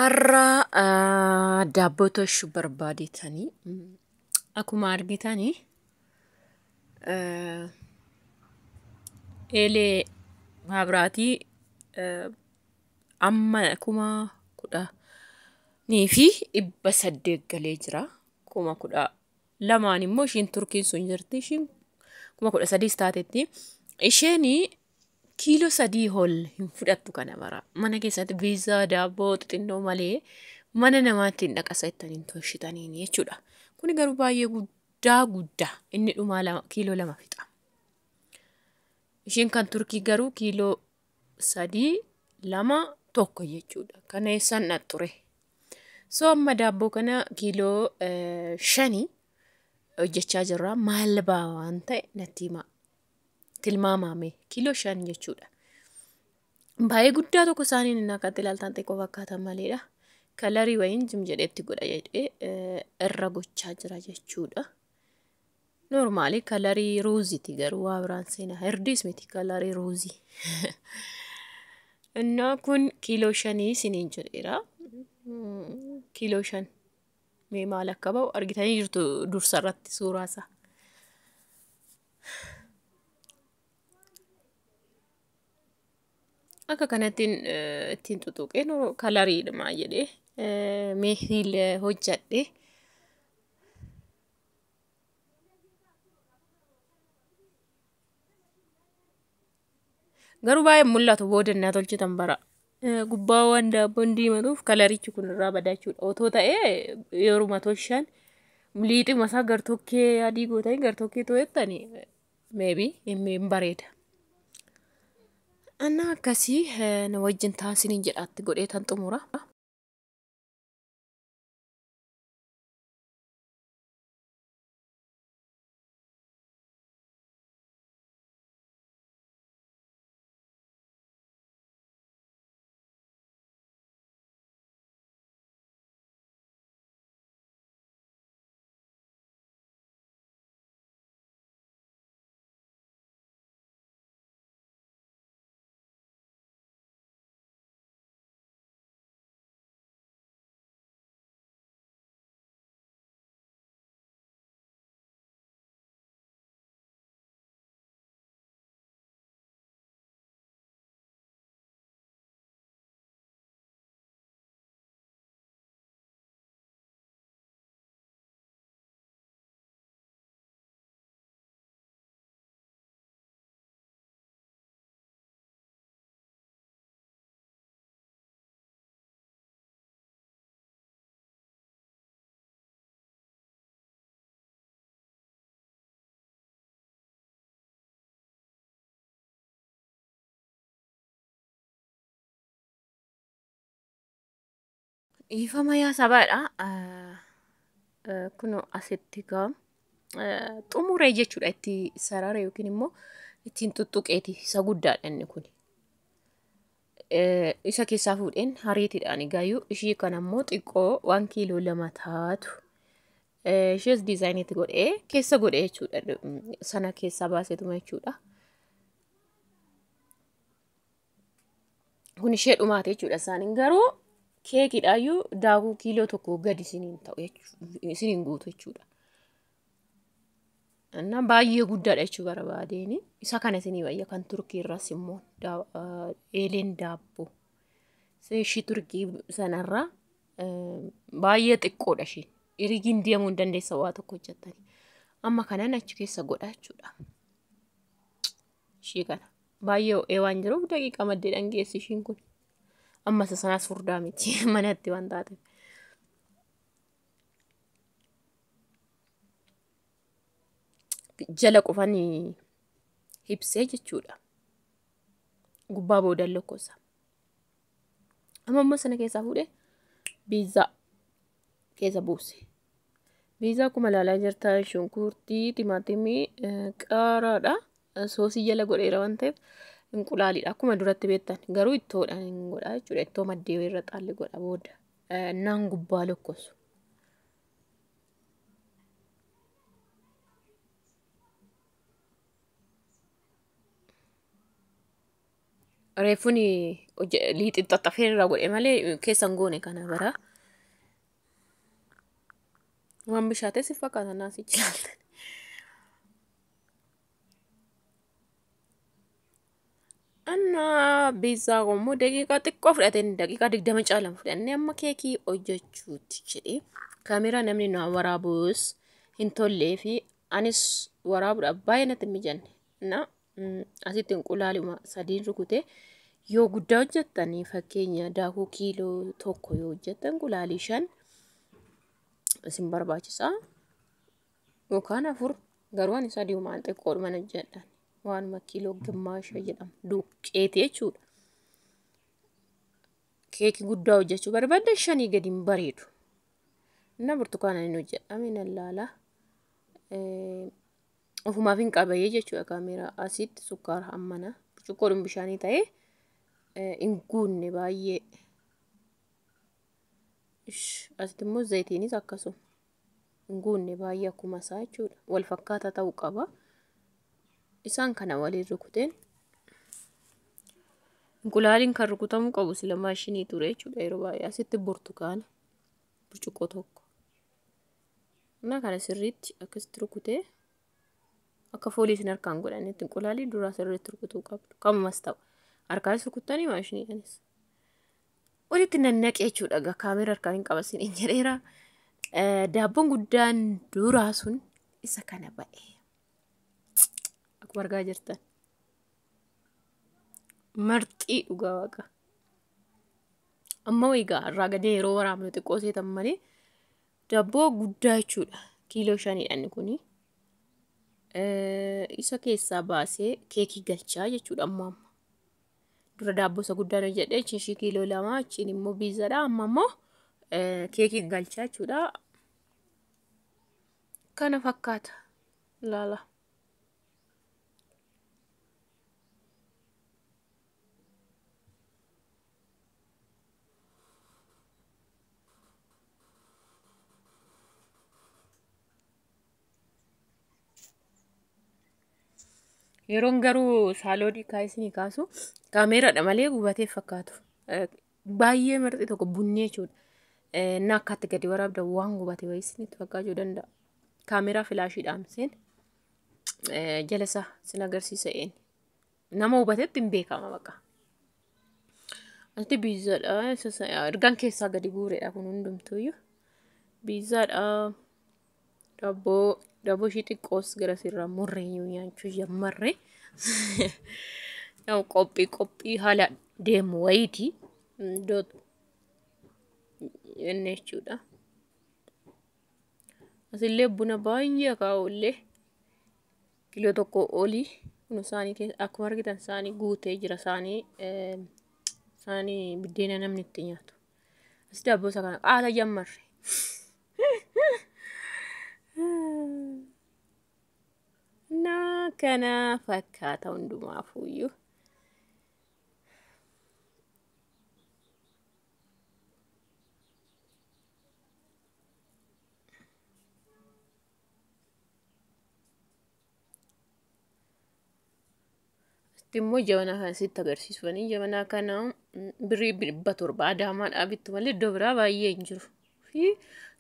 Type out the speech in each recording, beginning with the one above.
Har'a daabboo tolchuu barbaadetanii akkuma argitanii eelee maabiraatii amma 10,800 galee jira. 10,200 immoo ishiin turkiin sun jirti. Ishiin 13,000 taatetti isheenii kiiloo 3 ol hin fudhattu kana mara. Mana keessatti viizaa daabboo xixinnoo malee mana namaatti hin dhaqasettaniin tolchitaniin jechuudha. Kuni garuu baay'ee guddaa inni dhumaa kiiloo 2 fixa. Ishiin kan turkii garuu kiiloo 3, 2, 1 jechuudha. Kana eessaan dhaxxure. So amma daabboo kana kiiloo 5 hojjechaa jirra. Maal baa waan ta'e natti himaa. Tilmaamame kiiloo 5 jechuudha. Baay'ee guddaa tokko isaaniin inni akka ilaaltan xiqqoo fakkaatan maleedha. Kalarii wayiin jim jedheetti godha jedhee irra gochaa jira jechuudha. Normaali kalarii ruuziiti garuu waa biraan seenaa. Hirdiis miti kalarii ruuzii. Innaa kun kiiloo 5 isiniin jedheera. Kiiloo 5 mee maal akka ba'u argitanii jirtu dursa irratti suuraa isaa. Akka kanattiin ittiin tutuqee kalariidhuma jedhee meeshiil hojjadhe. Garuu baay'ee mul'atu boodannaa tolchitan bara. Gubbaawwan daabboon diimatuuf kalarichi kun irraa badaa jechuudha. Otoo ta'ee yeruma tolchan liixima isaa gartokkee adii gootanii gartokkee too'ettanii meebii hin bareeda. Anna akkasii na wajjin taasiniin jedhaatti godhee tan xumura. Ifama yaa sabaadha. Kunoo asitti gaa xumuree jechuudha itti sarara yookiin immoo ittiin tuttuqeeti isa guddaadha inni kun. Isa keessaa fuudheen hariitiidhaan gaayyuu ishii kan ammoo xiqqoo 1 kiiloo 2 taatu. Ishees diizaayiniitti godhee keessa godhee jechuudha. Sana keessaa baaseetuma jechuudha. Kun ishee dhumaate jechuudha isaaniin garuu. Keekidhaayyuu daakuu kiiloo 1 gadi isiniin ta'u isiniin guutu jechuudha. Innaa baay'ee guddaadha jechuu barbaadeeni. Isa kana isinii wayya kan turkii irraas immoo eeleen daabboo. Ishii turkii sanarraa baay'ee xiqqoodha isheen. Irigiin deemuu hin dandeessa waa tokko hojjettanii. Amma kanan achi keessa godha jechuudha. Ishii kana baay'ee ho'ee waan jiruuf daqiiqa maddee dhangeessi ishiin kun. Amma sanaas furdaa miti manatti waan taateef. Jala qofanii hibsee jechuudha. Gubbaa boodaan lokkosa. Amma sana keessaa fuudhee biizaa keessa buuse. Biizaa akkuma ilaalaa jirtan shunkurtii, timaatimii, qaaraadha. Soosii jala godheera waan ta'eef. Inqulaaliidha akkuma duratti beektan garuu ittoodhaan hin godha jechuudha. Ittoo maddee irra xaalli godha booda naan gubbaa lokkosu. Reefuni liixi xaxxafee irraa godhe malee keessan goone kana bara. Waan bishaatee si fakkaata naasii jiraatan. Anna biizaa qomoo daqiiqaa xiqqoo fudhateen daqiiqaa 20 caalaan fudhannee amma keekii hojjechuutti jedhee kaameraa namni nu waraabus hin tollee fi anis waraabuudhaaf baay'ee natti hin mijanne. Na asitti inqulaaluma sadiin rukutee yoo guddaa hojjettanii fakkeenya daakuu kiiloo tokko yoo hojjettan inqulaalii 5 isin barbaachisaa yookaan 4 garuu ani sadii maan xiqqoodhuma hojjedhan. Waanuma kiiloo gimmaasha jedhamu duqqeeti jechuudha. Keekii guddaa hojjechuu barbaadde 5 gadi hin bareedu. Na burtukaana inni hojjedhame nan laala. Ofumaaf hin qabayee jechuudha kaameraa asitti sukkaara hammana. Burcuqqoodhuma bishaanii ta'ee hin guunne baay'ee. Asitti immoo zayitiinis akkasuma hin guunne baay'ee akkuma isaa jechuudha. Wal fakkaataa ta'uu qaba. Isaan kana waliin rukuteen inqulaaliin kan rukutamuu qabu sila maashinii ture jechuudha yeroo baay'ee asitti burtukaana burcuqqoo tokko. Na kana sirriitti akkasitti rukutee akka fooliisin harkaan godhanetti inqulaalii duraa sirriitti rukutuu qabdu. Kamumas ta'u harkaanis rukuttanii maashiniidhaanis. Walitti nannaqee jechuudha kaameraa harkaan hin qabasin hin jedheera. Daabboon guddaan duraa sun isa kana ba'e. Akkuma argaa jirtan. Marxii dhugaa waaqa. Amma wayigaa irraa gadee yeroo waraabnu xiqqoo seetan malee daabboo guddaa jechuudha. Kiiloo 5 kuni. Isa keessaa baasee keekii galchaa jechuudha amma. Dura daabboo isa guddaan hojjedhee ishii kiiloo 2 achiin immoo biizaadha amma immoo keekii galchaa jechuudha. Kana fakkaata. Laala. Yeroon garuu saaloodii kaayisanii kaasu kaameeraadha malee gubatee fakkaatu. Baay'ee marxii tokko bunnee jechuudha. Na akkaatti gadi waraabda waan gubatee wayisinitti fakkaachuu danda'a. Kaameraa filaashiidhaan seen jala isaa sin agarsiisa een. Nama hubatetti hin beekama baqa. Asitti biizaadha. Ergaan keessaa gadi guureedha kun hundumtuuyyuu. Biizaadha. Daabboo ishii xiqqoos gara sirraa murree nyaachuu jammarre. Qophii haala deemu wayiiti. Inni jechuudha. Asillee buna baay'ee akaa'ullee kiiloo tokko olii kun isaanii keessa akkuma argitan isaanii guutee jira isaanii biddeena namni itti nyaatu. Asi daabboo isa kana qaala jammarre. Na kana fakkaata hundumaafuyyuu. Timmoo jabanaa kana sitti agarsiisanii jabanaa kana birrii 700 Adaamaadhaa bittu malee iddoo biraa baay'ee hin jiru. Fi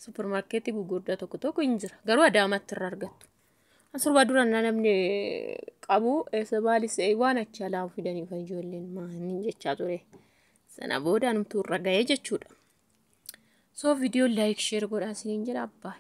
suupermaarkeetii gurguddaa tokko hin jira. Garuu Adaamaatti irraa argattu. Asirraa dura namni qabu eessa baalis waan achi alaa fidanii kan ijoolleen maanii jechaa ture. Sana booda numtuu irra ga'ee jechuudha. So viidiyoo like share godhaa isiniin jedha abbaa.